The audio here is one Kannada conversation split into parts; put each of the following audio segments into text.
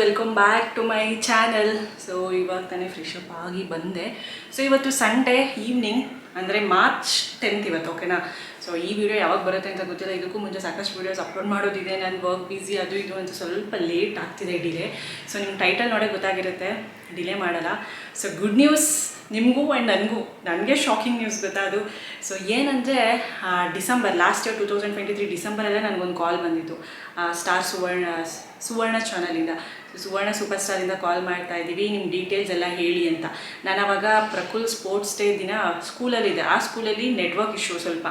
Welcome back to my channel. So ಇವಾಗ ತಾನೇ ಫ್ರೆಶ್ ಅಪ್ ಆಗಿ ಬಂದೆ. ಸೊ ಇವತ್ತು ಸಂಡೇ ಈವ್ನಿಂಗ್, ಅಂದರೆ ಮಾರ್ಚ್ 10th ಇವತ್ತು, ಓಕೆನಾ. ಸೊ ಈ ವಿಡಿಯೋ ಯಾವಾಗ ಬರುತ್ತೆ ಅಂತ ಗೊತ್ತಿಲ್ಲ. ಇದಕ್ಕೂ ಮುಂಚೆ ಸಾಕಷ್ಟು ವೀಡಿಯೋಸ್ ಅಪ್ಲೋಡ್ ಮಾಡೋದಿದೆ. ನಾನು ವರ್ಕ್ ಬ್ಯುಸಿ ಅದು ಇದು ಅಂತ ಸ್ವಲ್ಪ ಲೇಟ್ ಆಗ್ತಿದೆ ಡಿಲೇ. ಸೊ ನಿಮ್ಮ ಟೈಟಲ್ ನೋಡೇ ಗೊತ್ತಾಗಿರುತ್ತೆ, ಡಿಲೇ ಮಾಡಲ್ಲ. ಸೊ ಗುಡ್ ನ್ಯೂಸ್ ನಿಮಗೂ ಆ್ಯಂಡ್ ನನಗೆ ಶಾಕಿಂಗ್ ನ್ಯೂಸ್ ಗೊತ್ತಾ ಅದು. ಸೊ ಏನಂದರೆ ಡಿಸೆಂಬರ್ ಲಾಸ್ಟ್ ಇಯರ್ 2023 ಡಿಸೆಂಬರಲ್ಲೇ ನನಗೊಂದು ಕಾಲ್ ಬಂದಿತ್ತು ಸ್ಟಾರ್ ಸುವರ್ಣ ಚಾನಲಿಂದ. ಸುವರ್ಣ ಸೂಪರ್ ಸ್ಟಾರಿಂದ ಕಾಲ್ ಮಾಡ್ತಾ ಇದ್ದೀವಿ, ನಿಮ್ಮ ಡೀಟೇಲ್ಸ್ ಎಲ್ಲ ಹೇಳಿ ಅಂತ. ನಾನು ಆವಾಗ ಪ್ರಕುಲ್ ಸ್ಪೋರ್ಟ್ಸ್ ಡೇ ದಿನ ಸ್ಕೂಲಲ್ಲಿದೆ. ಆ ಸ್ಕೂಲಲ್ಲಿ ನೆಟ್ವರ್ಕ್ ಇಶ್ಯೂ ಸ್ವಲ್ಪ,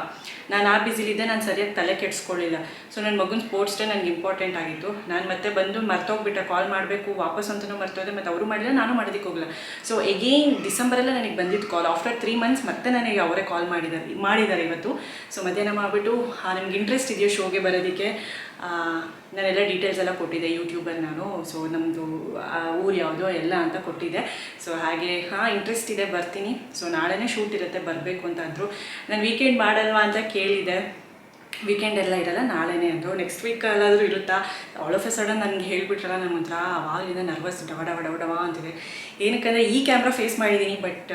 ನಾನು ಆ ಬ್ಯುಸಿಲಿದ್ದೆ, ನಾನು ಸರಿಯಾಗಿ ತಲೆ ಕೆಡಿಸ್ಕೊಳ್ಳಿಲ್ಲ. ಸೊ ನನ್ನ ಮಗನ ಸ್ಪೋರ್ಟ್ಸ್ ಡೇ ನನಗೆ ಇಂಪಾರ್ಟೆಂಟ್ ಆಗಿತ್ತು. ನಾನು ಮತ್ತೆ ಬಂದು ಮರ್ತೋಗ್ಬಿಟ್ಟೆ, ಕಾಲ್ ಮಾಡಬೇಕು ವಾಪಸ್ ಅಂತಲೂ ಮರ್ತೋದೆ, ಮತ್ತು ಅವರು ಮಾಡಿಲ್ಲ, ನಾನು ಮಾಡೋದಕ್ಕೆ ಹೋಗಲ್ಲ. ಸೊ ಎಗೇನ್ ಡಿಸೆಂಬರಲ್ಲೇ ನನಗೆ ಬಂದಿದ್ದು ಕಾಲ್. ಆಫ್ಟರ್ 3 months ಮತ್ತೆ ನನಗೆ ಅವರೇ ಕಾಲ್ ಮಾಡಿದ್ದಾರೆ ಇವತ್ತು. ಸೊ ಮಧ್ಯಾಹ್ನ ಮಾಡಿಬಿಟ್ಟು ನಿಮ್ಗೆ ಇಂಟ್ರೆಸ್ಟ್ ಇದೆಯೋ ಶೋಗೆ ಬರೋದಕ್ಕೆ, ನಾನೆಲ್ಲ ಡೀಟೇಲ್ಸ್ ಎಲ್ಲ ಕೊಟ್ಟಿದ್ದೆ ಯೂಟ್ಯೂಬಲ್ಲಿ ನಾನು. ಸೊ ನಮ್ಮದು ಊರು ಯಾವುದೋ ಎಲ್ಲ ಅಂತ ಕೊಟ್ಟಿದ್ದೆ. ಸೊ ಹಾಗೆ ಇಂಟ್ರೆಸ್ಟ್ ಇದೆ, ಬರ್ತೀನಿ. ಸೊ ನಾಳೆನೇ ಶೂಟ್ ಇರುತ್ತೆ, ಬರಬೇಕು ಅಂತ ಅಂದರು. ನಾನು ವೀಕೆಂಡ್ ಮಾಡಲ್ವಾ ಅಂತ ಕೇಳಿದೆ. ವೀಕೆಂಡ್ ಎಲ್ಲ ಇರಲ್ಲ, ನಾಳೆನೇ ಅಂದರು. ನೆಕ್ಸ್ಟ್ ವೀಕ್ ಎಲ್ಲಾದರೂ ಇರುತ್ತಾ? ಆಲ್ ಆಫ್ ಎ ಸಡನ್ ನನಗೆ ಹೇಳಿಬಿಟ್ರಲ್ಲ, ನನ್ನ ಒಂಥರ ಆವಾಗಲಿಂದ ನರ್ವಸ್ ಡವ ಅಂತಿದೆ. ಏನಕ್ಕಂದರೆ ಈ ಕ್ಯಾಮ್ರಾ ಫೇಸ್ ಮಾಡಿದ್ದೀನಿ, ಬಟ್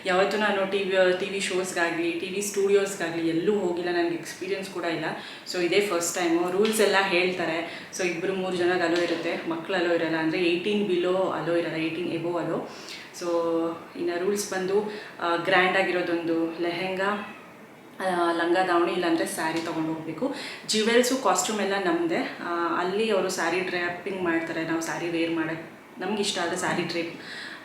ಯಾವತ್ತೂ ನಾನು ಟಿ ವಿ ಶೋಸ್ಗಾಗಲಿ ಟಿ ವಿ ಸ್ಟುಡಿಯೋಸ್ಗಾಗಲಿ ಎಲ್ಲೂ ಹೋಗಿಲ್ಲ, ನನಗೆ ಎಕ್ಸ್ಪೀರಿಯನ್ಸ್ ಕೂಡ ಇಲ್ಲ. ಸೊ ಇದೇ ಫಸ್ಟ್ ಟೈಮು. ರೂಲ್ಸ್ ಎಲ್ಲ ಹೇಳ್ತಾರೆ. ಸೊ 2-3 ಜನಕ್ಕೆ ಅಲೋ ಇರುತ್ತೆ, ಮಕ್ಕಳು ಅಲೋ ಇರಲ್ಲ. ಅಂದರೆ 18 ಬಿಲೋ ಅಲೋ ಇರಲ್ಲ, 18 ಎಬೋ ಅಲೋ. ಸೊ ಇನ್ನು ರೂಲ್ಸ್ ಬಂದು ಗ್ರ್ಯಾಂಡಾಗಿರೋದೊಂದು ಲೆಹೆಂಗಾ, ಲಂಗ ದಾವಣಿ ಇಲ್ಲಾಂದರೆ ಸ್ಯಾರಿ ತೊಗೊಂಡು ಹೋಗಬೇಕು. ಜ್ಯುವೆಲ್ಸು ಕಾಸ್ಟ್ಯೂಮ್ ಎಲ್ಲ ನಮ್ಮದೇ. ಅಲ್ಲಿ ಅವರು ಸ್ಯಾರಿ ಡ್ರಾಪಿಂಗ್ ಮಾಡ್ತಾರೆ. ನಾವು ಸ್ಯಾರಿ ವೇರ್ ಮಾಡೋಕ್ಕೆ ನಮ್ಗೆ ಇಷ್ಟ ಆದರೆ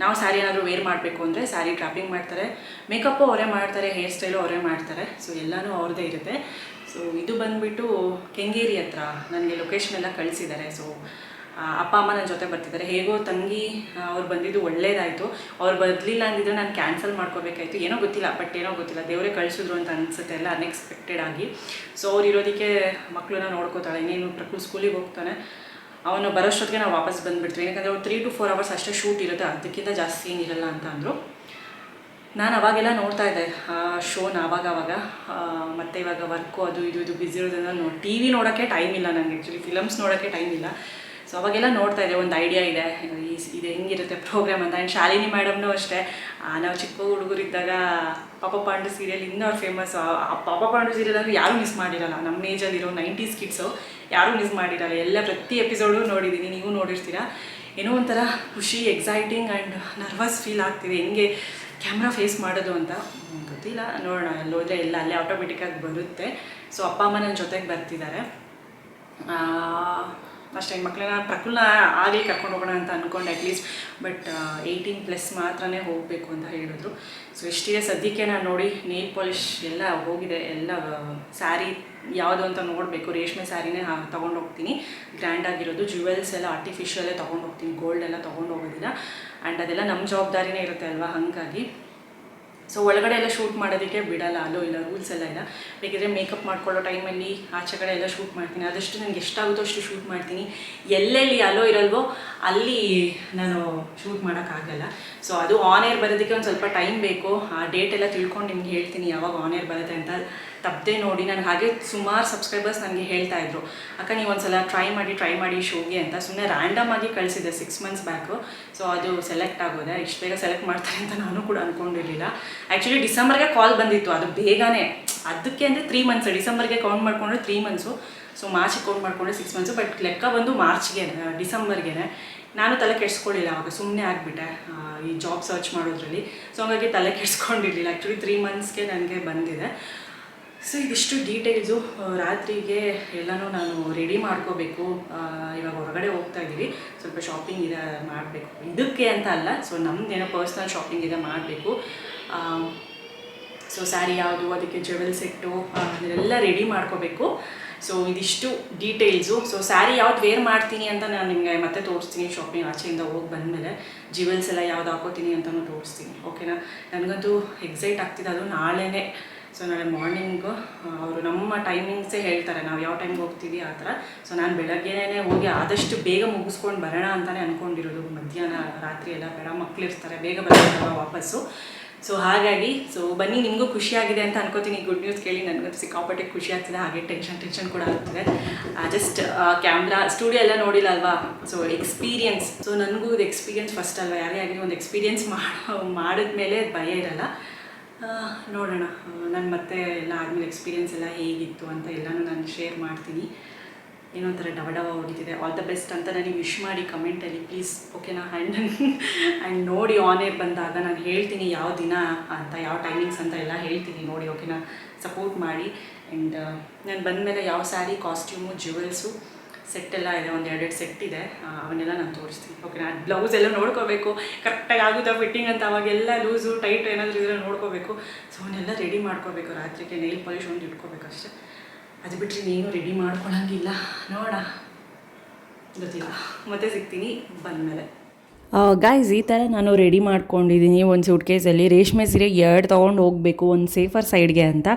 ನಾವು ಸ್ಯಾರಿ ಏನಾದರೂ ವೇರ್ ಮಾಡಬೇಕು ಅಂದರೆ ಸ್ಯಾರಿ ಡ್ರಾಪಿಂಗ್ ಮಾಡ್ತಾರೆ. ಮೇಕಪ್ಪು ಅವರೇ ಮಾಡ್ತಾರೆ, ಹೇರ್ ಸ್ಟೈಲು ಅವರೇ ಮಾಡ್ತಾರೆ. ಸೊ ಎಲ್ಲನೂ ಅವ್ರದ್ದೇ ಇರುತ್ತೆ. ಸೊ ಇದು ಬಂದುಬಿಟ್ಟು ಕೆಂಗೇರಿ ಹತ್ರ ನನಗೆ ಲೊಕೇಶನ್ ಎಲ್ಲ ಕಳಿಸಿದ್ದಾರೆ. ಸೊ ಅಪ್ಪ ಅಮ್ಮ ನನ್ನ ಜೊತೆ ಬರ್ತಿದ್ದಾರೆ. ಹೇಗೋ ತಂಗಿ ಅವ್ರು ಬಂದಿದ್ದು ಒಳ್ಳೇದಾಯಿತು. ಅವ್ರು ಬರಲಿಲ್ಲ ಅಂದಿದ್ರೆ ನಾನು ಕ್ಯಾನ್ಸಲ್ ಮಾಡ್ಕೋಬೇಕಾಯ್ತು. ಏನೋ ಗೊತ್ತಿಲ್ಲ, ದೇವರೇ ಕಳಿಸಿದ್ರು ಅಂತ ಅನಿಸುತ್ತೆ, ಎಲ್ಲ ಅನ್ಎಕ್ಸ್ಪೆಕ್ಟೆಡ್ ಆಗಿ. ಸೊ ಅವ್ರು ಇರೋದಕ್ಕೆ ಮಕ್ಕಳನ್ನ ನೋಡ್ಕೋತಾಳೆ. ಇನ್ನೇನು ಪ್ರಕೃತಿ ಸ್ಕೂಲಿಗೆ ಹೋಗ್ತಾನೆ, ಅವನು ಬರೋಷ್ಟೊತ್ತಿಗೆ ನಾವು ವಾಪಸ್ ಬಂದುಬಿಡ್ತೀವಿ. ಯಾಕಂದರೆ ಅವ್ರು 3 to 4 hours ಅಷ್ಟೇ ಶೂಟ್ ಇರುತ್ತೆ, ಅದಕ್ಕಿಂತ ಜಾಸ್ತಿ ಏನಿರಲ್ಲ ಅಂತ ಅಂದರು. ನಾನು ಅವಾಗೆಲ್ಲ ನೋಡ್ತಾ ಇದ್ದೆ ಶೋನ ಆವಾಗ. ಮತ್ತು ಇವಾಗ ವರ್ಕು ಅದು ಇದು ಬ್ಯುಸಿ ಇರೋದ್ರಿಂದ ಟಿ ವಿ ನೋಡೋಕ್ಕೆ ಟೈಮ್ ಇಲ್ಲ ನನಗೆ. ಆ್ಯಕ್ಚುಲಿ ಫಿಲಮ್ಸ್ ನೋಡೋಕ್ಕೆ ಟೈಮ್ ಇಲ್ಲ. ಸೊ ಅವಾಗೆಲ್ಲ ನೋಡ್ತಾ ಇದ್ದೆ, ಒಂದು ಐಡಿಯಾ ಇದೆ ಇದು ಹೆಂಗಿರುತ್ತೆ ಪ್ರೋಗ್ರಾಮ್ ಅಂತ. ಆ್ಯಂಡ್ ಶಾಲಿನಿ ಮೇಡಮ್ನೂ ಅಷ್ಟೇ, ನಾವು ಚಿಕ್ಕ ಹುಡುಗರಿದ್ದಾಗ ಪಾಪ ಪಾಂಡು ಸೀರಿಯಲ್ ಇನ್ನೂ ಅವ್ರು ಫೇಮಸ್. ಆ ಪಾಪ ಪಾಂಡು ಸೀರಿಯಲ್ ಅಂದರೆ ಯಾರೂ ಮಿಸ್ ಮಾಡಿರಲ್ಲ. ನಮ್ಮ ಏಜಲ್ಲಿರೋ 90s ಕಿಡ್ಸು ಯಾರೂ ಮಿಸ್ ಮಾಡಿರಲ್ಲ. ಎಲ್ಲ ಪ್ರತಿ ಎಪಿಸೋಡು ನೋಡಿದ್ದೀನಿ, ನೀವು ನೋಡಿರ್ತೀರ. ಏನೋ ಒಂಥರ ಖುಷಿ, ಎಕ್ಸೈಟಿಂಗ್ ಆ್ಯಂಡ್ ನರ್ವಸ್ ಫೀಲ್ ಆಗ್ತಿದೆ, ಹೆಂಗೆ ಕ್ಯಾಮ್ರಾ ಫೇಸ್ ಮಾಡೋದು ಅಂತ ಗೊತ್ತಿಲ್ಲ. ನೋಡೋಣ, ಎಲ್ಲೋದ್ರೆ ಎಲ್ಲ ಅಲ್ಲೇ ಆಟೋಮೆಟಿಕ್ಕಾಗಿ ಬರುತ್ತೆ. ಸೊ ಅಪ್ಪ ಅಮ್ಮ ನನ್ನ ಜೊತೆಗೆ ಬರ್ತಿದ್ದಾರೆ. ಅಷ್ಟೇ, ಮಕ್ಕಳನ್ನ ಪ್ರಕುಲ್ನ ಆಗಲಿ ಕರ್ಕೊಂಡು ಹೋಗೋಣ ಅಂತ ಅಂದ್ಕೊಂಡೆ ಅಟ್ಲೀಸ್ಟ್. ಬಟ್ 18+ ಮಾತ್ರನೇ ಹೋಗಬೇಕು ಅಂತ ಹೇಳಿದ್ರು. ಸೊ ಎಷ್ಟಿದೆ ಸದ್ಯಕ್ಕೆ ನಾನು ನೋಡಿ, ನೇಲ್ ಪಾಲಿಶ್ ಎಲ್ಲ ಹೋಗಿದೆ. ಎಲ್ಲ ಸ್ಯಾರಿ ಯಾವುದು ಅಂತ ನೋಡಬೇಕು. ರೇಷ್ಮೆ ಸ್ಯಾರಿನೇ ತೊಗೊಂಡು ಹೋಗ್ತೀನಿ, ಗ್ರ್ಯಾಂಡಾಗಿರೋದು. ಜ್ಯುವೆಲ್ಸ್ ಎಲ್ಲ ಆರ್ಟಿಫಿಷಿಯಲ್ಲೇ ತೊಗೊಂಡು ಹೋಗ್ತೀನಿ, ಗೋಲ್ಡ್ ಎಲ್ಲ ತೊಗೊಂಡು ಹೋಗೋದಿಲ್ಲ. ಆ್ಯಂಡ್ ಅದೆಲ್ಲ ನಮ್ಮ ಜವಾಬ್ದಾರಿನೇ ಇರುತ್ತೆ ಅಲ್ವಾ, ಹಾಗಾಗಿ. ಸೊ ಒಳಗಡೆ ಎಲ್ಲ ಶೂಟ್ ಮಾಡೋದಕ್ಕೆ ಬಿಡಲ್ಲ, ಅಲ್ಲೋ ಇಲ್ಲ, ರೂಲ್ಸ್ ಎಲ್ಲ ಇಲ್ಲ. ಬೇಕಿದ್ರೆ ಮೇಕಪ್ ಮಾಡ್ಕೊಳ್ಳೋ ಟೈಮಲ್ಲಿ ಆಚೆ ಕಡೆ ಎಲ್ಲ ಶೂಟ್ ಮಾಡ್ತೀನಿ. ಆದಷ್ಟು ನನಗೆ ಎಷ್ಟಾಗುತ್ತೋ ಅಷ್ಟು ಶೂಟ್ ಮಾಡ್ತೀನಿ. ಎಲ್ಲೆಲ್ಲಿ ಅಲೋ ಇರಲ್ವೋ ಅಲ್ಲಿ ನಾನು ಶೂಟ್ ಮಾಡೋಕ್ಕಾಗಲ್ಲ. ಸೊ ಅದು ಆನ್ ಏರ್ ಬರೋದಕ್ಕೆ ಒಂದು ಸ್ವಲ್ಪ ಟೈಮ್ ಬೇಕು. ಆ ಡೇಟ್ ಎಲ್ಲ ತಿಳ್ಕೊಂಡು ನಿಮ್ಗೆ ಹೇಳ್ತೀನಿ ಯಾವಾಗ ಆನ್ ಏರ್ ಬರುತ್ತೆ ಅಂತ. ತಪ್ಪದೆ ನೋಡಿ. ನನಗೆ ಹಾಗೆ ಸುಮಾರು ಸಬ್ಸ್ಕ್ರೈಬರ್ಸ್ ನನಗೆ ಹೇಳ್ತಾಯಿದ್ರು, ಅಕ್ಕ ನೀವು ಒಂದು ಸಲ ಟ್ರೈ ಮಾಡಿ ಶೋಗೆ ಅಂತ. ಸುಮ್ಮನೆ ರ್ಯಾಂಡಮ್ ಆಗಿ ಕಳಿಸಿದ್ದೆ 6 months ಬ್ಯಾಕು. ಸೊ ಅದು ಸೆಲೆಕ್ಟ್ ಆಗೋದೆ. ಇಷ್ಟು ಬೇಗ ಸೆಲೆಕ್ಟ್ ಮಾಡ್ತಾರೆ ಅಂತ ನಾನು ಕೂಡ ಅಂದ್ಕೊಂಡಿರಲಿಲ್ಲ. ಆ್ಯಕ್ಚುಲಿ ಡಿಸೆಂಬರ್ಗೆ ಕಾಲ್ ಬಂದಿತ್ತು, ಅದು ಬೇಗನೆ. ಅದಕ್ಕೆ ಅಂದರೆ 3 months, ಡಿಸೆಂಬರ್ಗೆ ಕೌಂಟ್ ಮಾಡಿಕೊಂಡ್ರೆ 3 months. ಸೊ ಮಾರ್ಚಿಗೆ ಕೌಂಟ್ ಮಾಡಿಕೊಂಡ್ರೆ 6 months. ಬಟ್ ಲೆಕ್ಕ ಬಂದು ಡಿಸೆಂಬರ್ಗೆ. ನಾನು ತಲೆ ಕೆಡಿಸ್ಕೊಳ್ಳಿಲ್ಲ ಅವಾಗ, ಸುಮ್ಮನೆ ಆಗಿಬಿಟ್ಟೆ ಈ ಜಾಬ್ ಸರ್ಚ್ ಮಾಡೋದ್ರಲ್ಲಿ. ಸೊ ಹಾಗಾಗಿ ತಲೆ ಕೆಡಿಸ್ಕೊಂಡಿರಲಿಲ್ಲ. ಆ್ಯಕ್ಚುಲಿ 3 monthsಗೆ ನನಗೆ ಬಂದಿದೆ. ಸೊ ಇದಿಷ್ಟು ಡೀಟೇಲ್ಸು. ರಾತ್ರಿಗೆ ಎಲ್ಲನೂ ನಾನು ರೆಡಿ ಮಾಡ್ಕೋಬೇಕು. ಇವಾಗ ಹೊರಗಡೆ ಹೋಗ್ತಾ ಇದ್ದೀವಿ, ಸ್ವಲ್ಪ ಶಾಪಿಂಗ್ ಇದೆ ಮಾಡಬೇಕು. ಇದಕ್ಕೆ ಅಂತ ಅಲ್ಲ, ಸೊ ನಮ್ಮದೇನೋ ಪರ್ಸ್ನಲ್ ಶಾಪಿಂಗ್ ಇದೆ ಮಾಡಬೇಕು. ಸೊ ಸ್ಯಾರಿ ಯಾವುದು, ಅದಕ್ಕೆ ಜ್ಯುವೆಲ್ ಸೆಟ್ಟು, ಅದನ್ನೆಲ್ಲ ರೆಡಿ ಮಾಡ್ಕೋಬೇಕು. ಸೊ ಇದಿಷ್ಟು ಡೀಟೇಲ್ಸು. ಸೊ ಸ್ಯಾರಿ ಯಾವ್ದು ವೇರ್ ಮಾಡ್ತೀನಿ ಅಂತ ನಾನು ನಿಮಗೆ ಮತ್ತೆ ತೋರಿಸ್ತೀನಿ. ಶಾಪಿಂಗ್ ಆಚೆಯಿಂದ ಹೋಗಿ ಬಂದಮೇಲೆ ಜ್ಯುವೆಲ್ಸ್ ಎಲ್ಲ ಯಾವ್ದು ಹಾಕೋತೀನಿ ಅಂತಲೂ ತೋರಿಸ್ತೀನಿ, ಓಕೆನಾ. ನನಗಂತೂ ಎಕ್ಸೈಟ್ ಆಗ್ತಿದೆ, ಅದು ನಾಳೆನೇ. ಸೊ ನಾಳೆ ಮಾರ್ನಿಂಗು ಅವರು ನಮ್ಮ ಟೈಮಿಂಗ್ಸೇ ಹೇಳ್ತಾರೆ, ನಾವು ಯಾವ ಟೈಮ್ಗೆ ಹೋಗ್ತೀವಿ ಆ ಥರ. ಸೊ ನಾನು ಬೆಳಗ್ಗೆನೇ ಹೋಗಿ ಆದಷ್ಟು ಬೇಗ ಮುಗಿಸ್ಕೊಂಡು ಬರೋಣ ಅಂತಲೇ ಅಂದ್ಕೊಂಡಿರೋದು. ಮಧ್ಯಾಹ್ನ ರಾತ್ರಿ ಎಲ್ಲ ಬೇಡ, ಮಕ್ಕಳಿರ್ತಾರೆ, ಬೇಗ ಬರೋಣ ವಾಪಸ್ಸು. ಸೊ ಹಾಗಾಗಿ ಸೊ ಬನ್ನಿ, ನಿಮಗೂ ಖುಷಿಯಾಗಿದೆ ಅಂತ ಅನ್ಕೋತೀನಿ. ಗುಡ್ ನ್ಯೂಸ್ ಕೇಳಿ ನನಗಂತೂ ಸಿಕ್ಕಾಪಟ್ಟೆ ಖುಷಿ ಆಗ್ತಿದೆ, ಹಾಗೆ ಟೆನ್ಷನ್ ಕೂಡ ಆಗ್ತಿದೆ. ಜಸ್ಟ್ ಕ್ಯಾಮ್ರಾ ಸ್ಟುಡಿಯೋ ಎಲ್ಲ ನೋಡಿಲ್ಲ ಅಲ್ವಾ, ಸೊ ಎಕ್ಸ್ಪೀರಿಯನ್ಸ್. ಸೊ ನನಗೂ ಇದು ಎಕ್ಸ್ಪೀರಿಯನ್ಸ್ ಫಸ್ಟ್ ಅಲ್ವಾ, ಯಾರೇ ಆಗಲಿ ಒಂದು ಎಕ್ಸ್ಪೀರಿಯನ್ಸ್ ಮಾಡಿದ್ಮೇಲೆ ಭಯ ಇರಲ್ಲ. ನೋಡೋಣ, ನಾನು ಮತ್ತೆ ಎಲ್ಲ ಆದಮೇಲೆ ಎಕ್ಸ್ಪೀರಿಯನ್ಸ್ ಎಲ್ಲ ಹೇಗಿತ್ತು ಅಂತ ಎಲ್ಲನೂ ನಾನು ಶೇರ್ ಮಾಡ್ತೀನಿ. ಏನೋ ಒಂಥರ ಡವ ಹೊಡಿತಿದೆ. ಆಲ್ ದ ಬೆಸ್ಟ್ ಅಂತ ನನಗೆ ವಿಶ್ ಮಾಡಿ ಕಮೆಂಟಲ್ಲಿ ಪ್ಲೀಸ್, ಓಕೆನಾ? ಆ್ಯಂಡ್ ನೋಡಿ ಆನ್ ಏರ್ ಬಂದಾಗ ನಾನು ಹೇಳ್ತೀನಿ ಯಾವ ದಿನ ಅಂತ, ಯಾವ ಟೈಮಿಂಗ್ಸ್ ಅಂತ ಎಲ್ಲ ಹೇಳ್ತೀನಿ ನೋಡಿ, ಓಕೆನಾ? ಸಪೋರ್ಟ್ ಮಾಡಿ. ಆ್ಯಂಡ್ ನಾನು ಬಂದಮೇಲೆ ಯಾವ ಸ್ಯಾರಿ, ಕಾಸ್ಟ್ಯೂಮು, ಜ್ಯುವೆಲ್ಸು ಸೆಟ್ ಎಲ್ಲ ಇದೆ, ಒಂದು 2 ಸೆಟ್ ಇದೆ, ಅವನ್ನೆಲ್ಲ ನಾನು ತೋರಿಸ್ತೀನಿ, ಓಕೆನಾ? ಬ್ಲೌಸ್ ಎಲ್ಲ ನೋಡ್ಕೋಬೇಕು ಕರೆಕ್ಟಾಗಿ ಆಗುತ್ತಾ ಫಿಟ್ಟಿಂಗ್ ಅಂತ, ಅವಾಗೆಲ್ಲ ಲೂಸು ಟೈಟ್ ಏನಾದರೂ ಇದ್ರೆ ನೋಡ್ಕೋಬೇಕು. ಸೊ ಅವನ್ನೆಲ್ಲ ರೆಡಿ ಮಾಡ್ಕೋಬೇಕು, ರಾತ್ರಿಗೆ ನೈಲ್ ಪಾಲಿಶ್ ಒಂದು ಇಟ್ಕೋಬೇಕು ಅಷ್ಟೇ. ಅದು ಬಿಟ್ಟರೆ ನೀನು ರೆಡಿ ಮಾಡ್ಕೊಳಂಗಿಲ್ಲ, ನೋಡ ಗೊತ್ತಿಲ್ಲ, ಮತ್ತೆ ಸಿಗ್ತೀನಿ ಬಂದಮೇಲೆ. ಗಾಯ್ಸ್, ಈ ಥರ ನಾನು ರೆಡಿ ಮಾಡ್ಕೊಂಡಿದ್ದೀನಿ ಒಂದು ಸೂಟ್ ಕೇಸಲ್ಲಿ. ರೇಷ್ಮೆ ಸೀರೆ 2 ತೊಗೊಂಡು ಹೋಗಬೇಕು, ಒಂದು ಸೇಫರ್ ಸೈಡ್ಗೆ ಅಂತ.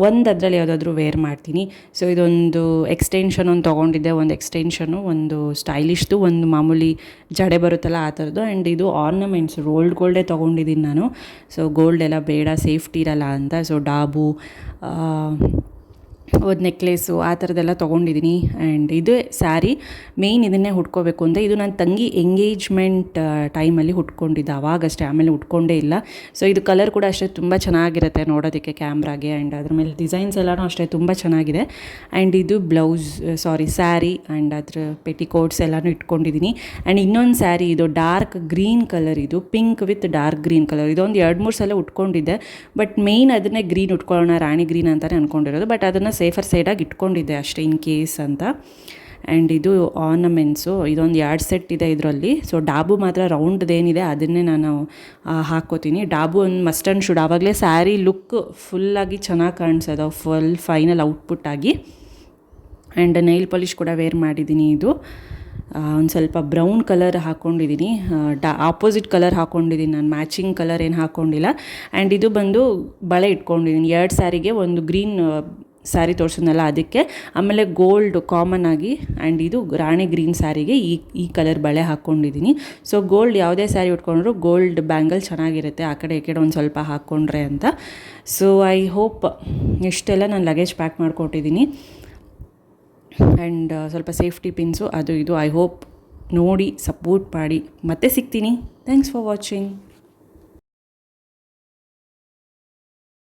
ಒಂದು ಅದರಲ್ಲಿ ಯಾವುದಾದ್ರೂ ವೇರ್ ಮಾಡ್ತೀನಿ. ಸೊ ಇದೊಂದು ಎಕ್ಸ್ಟೆನ್ಷನ್ ಒಂದು ತೊಗೊಂಡಿದ್ದೆ, ಒಂದು ಎಕ್ಸ್ಟೆನ್ಷನು, ಒಂದು ಸ್ಟೈಲಿಶ್ದು, ಒಂದು ಮಾಮೂಲಿ ಜಡೆ ಬರುತ್ತಲ್ಲ ಆ ಥರದ್ದು. ಆ್ಯಂಡ್ ಇದು ಆರ್ನಮೆಂಟ್ಸ್ ಗೋಲ್ಡೇ ತೊಗೊಂಡಿದ್ದೀನಿ ನಾನು. ಸೊ ಗೋಲ್ಡ್ ಎಲ್ಲ ಬೇಡ, ಸೇಫ್ಟಿ ಇರಲ್ಲ ಅಂತ. ಸೊ ಡಾಬು, ಒಂದು ನೆಕ್ಲೇಸು ಆ ಥರದ್ದೆಲ್ಲ ತೊಗೊಂಡಿದ್ದೀನಿ. ಆ್ಯಂಡ್ ಇದು ಸ್ಯಾರಿ ಮೇಯ್ನ್ ಇದನ್ನೇ ಉಟ್ಕೋಬೇಕು ಅಂತ. ಇದು ನನ್ನ ತಂಗಿ ಎಂಗೇಜ್ಮೆಂಟ್ ಟೈಮಲ್ಲಿ ಉಟ್ಕೊಂಡಿದ್ದೆ, ಅವಾಗಷ್ಟೇ, ಆಮೇಲೆ ಉಟ್ಕೊಂಡೇ ಇಲ್ಲ. ಸೊ ಇದು ಕಲರ್ ಕೂಡ ಅಷ್ಟೇ ತುಂಬ ಚೆನ್ನಾಗಿರುತ್ತೆ ನೋಡೋದಕ್ಕೆ ಕ್ಯಾಮ್ರಾಗೆ. ಆ್ಯಂಡ್ ಅದ್ರ ಮೇಲೆ ಡಿಸೈನ್ಸ್ ಎಲ್ಲನೂ ಅಷ್ಟೇ ತುಂಬ ಚೆನ್ನಾಗಿದೆ. ಆ್ಯಂಡ್ ಇದು ಸ್ಯಾರಿ ಆ್ಯಂಡ್ ಅದ್ರ ಪೆಟಿಕೋಟ್ಸ್ ಎಲ್ಲನೂ ಇಟ್ಕೊಂಡಿದ್ದೀನಿ. ಆ್ಯಂಡ್ ಇನ್ನೊಂದು ಸ್ಯಾರಿ, ಇದು ಡಾರ್ಕ್ ಗ್ರೀನ್ ಕಲರ್, ಇದು pink with dark green colour. ಇದೊಂದು 2-3 ಸಲ ಉಟ್ಕೊಂಡಿದ್ದೆ, ಬಟ್ ಮೇಯ್ನ್ ಅದನ್ನೇ ಗ್ರೀನ್ ಉಟ್ಕೊಳ್ಳೋಣ, ರಾಣಿ ಗ್ರೀನ್ ಅಂತಲೇ ಅಂದ್ಕೊಂಡಿರೋದು. ಬಟ್ ಅದನ್ನು ಸೇಫರ್ ಸೈಡಾಗಿ ಇಟ್ಕೊಂಡಿದ್ದೆ ಅಷ್ಟೇ, ಇನ್ ಕೇಸ್ ಅಂತ. ಆ್ಯಂಡ್ ಇದು ಆರ್ನಮೆಂಟ್ಸು, ಇದೊಂದು 2 ಸೆಟ್ ಇದೆ ಇದರಲ್ಲಿ. ಸೊ ಡಾಬು ಮಾತ್ರ ರೌಂಡ್ದೇನಿದೆ ಅದನ್ನೇ ನಾನು ಹಾಕ್ಕೋತೀನಿ. ಡಾಬು ಒಂದು ಮಸ್ಟ್ ಆ್ಯಂಡ್ ಶುಡ್, ಆವಾಗಲೇ ಸ್ಯಾರಿ ಲುಕ್ ಫುಲ್ಲಾಗಿ ಚೆನ್ನಾಗಿ ಕಾಣಿಸೋದು, ಫುಲ್ ಫೈನಲ್ ಔಟ್ಪುಟ್ ಆಗಿ. ಆ್ಯಂಡ್ ನೈಲ್ ಪಾಲಿಶ್ ಕೂಡ ವೇರ್ ಮಾಡಿದ್ದೀನಿ. ಇದು ಒಂದು ಸ್ವಲ್ಪ ಬ್ರೌನ್ ಕಲರ್ ಹಾಕ್ಕೊಂಡಿದ್ದೀನಿ, ಆಪೋಸಿಟ್ ಕಲರ್ ಹಾಕ್ಕೊಂಡಿದ್ದೀನಿ ನಾನು, ಮ್ಯಾಚಿಂಗ್ ಕಲರ್ ಏನು ಹಾಕ್ಕೊಂಡಿಲ್ಲ. ಆ್ಯಂಡ್ ಇದು ಬಂದು ಬಳೆ ಇಟ್ಕೊಂಡಿದ್ದೀನಿ 2 ಸ್ಯಾರಿಗೆ, ಒಂದು ಗ್ರೀನ್ ಸ್ಯಾರಿ ತೋರಿಸಿದ್ನಲ್ಲ ಅದಕ್ಕೆ, ಆಮೇಲೆ ಗೋಲ್ಡ್ ಕಾಮನ್ ಆಗಿ. ಆ್ಯಂಡ್ ಇದು ರಾಣಿ ಗ್ರೀನ್ ಸ್ಯಾರಿಗೆ ಈ ಕಲರ್ ಬಳೆ ಹಾಕ್ಕೊಂಡಿದ್ದೀನಿ. ಸೊ ಗೋಲ್ಡ್ ಯಾವುದೇ ಸ್ಯಾರಿ ಉಟ್ಕೊಂಡ್ರು ಗೋಲ್ಡ್ ಬ್ಯಾಂಗಲ್ ಚೆನ್ನಾಗಿರುತ್ತೆ, ಆ ಕಡೆ ಈ ಕಡೆ ಒಂದು ಸ್ವಲ್ಪ ಹಾಕ್ಕೊಂಡ್ರೆ ಅಂತ. ಸೊ ಐ ಹೋಪ್ ಇಷ್ಟೆಲ್ಲ ನಾನು ಲಗೇಜ್ ಪ್ಯಾಕ್ ಮಾಡಿಕೊಟ್ಟಿದ್ದೀನಿ. ಆ್ಯಂಡ್ ಸ್ವಲ್ಪ ಸೇಫ್ಟಿ ಪಿನ್ಸು ಅದು ಇದು. ಐ ಹೋಪ್ ನೋಡಿ ಸಪೋರ್ಟ್ ಮಾಡಿ. ಮತ್ತೆ ಸಿಗ್ತೀನಿ. Thanks for watching.